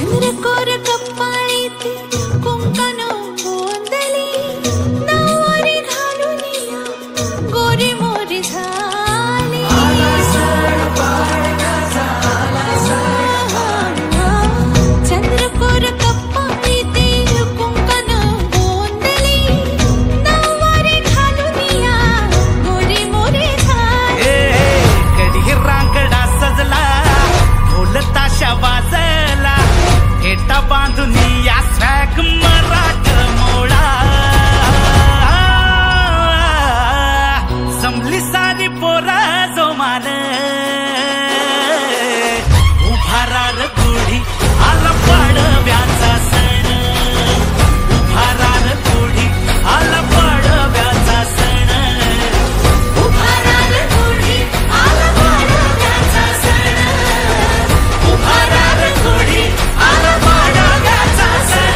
चंद्रकोर कपाळीती कुंकन गोंधली नवरी घालून या गोरी मोरी झाली चंद्रकोर कपाळीती कुंकन गोंधली नवरी घालून या गोरी मोरी झाली कडी रांगडा सजला ढोल ताशा वाजला हेटा बांधून या स्वॅग मराठ मोळा संभली सारी पोरा जोमान उभारार गुढी आला पाडव्याचा सण उभारार गुढी आला पाडव्याचा सण उभारार गुढी आला पाडव्याचा सण उभारार गुढी आला पाडव्याचा सण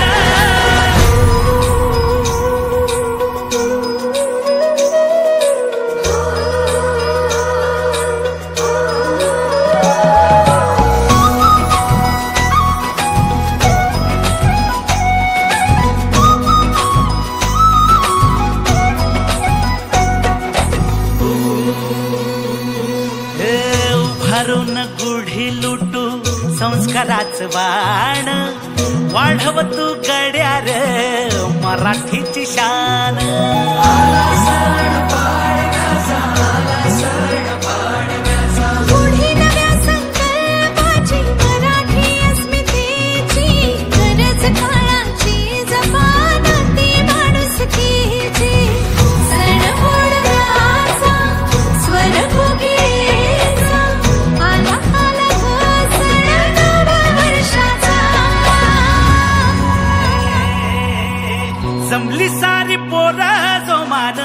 उभारून गुढी लुटू संस्काराचं वाण वाढव तू गड्या रे मराठीची शान गुढी नव्या संकल्पाची मराठी अस्मितेची गरज काळाची जपान ती माणुसकीची सण मोडव्याचा स्वर फुगेचा आला आला ग सण नववर्षाचा जमली सारी पोरं जो मान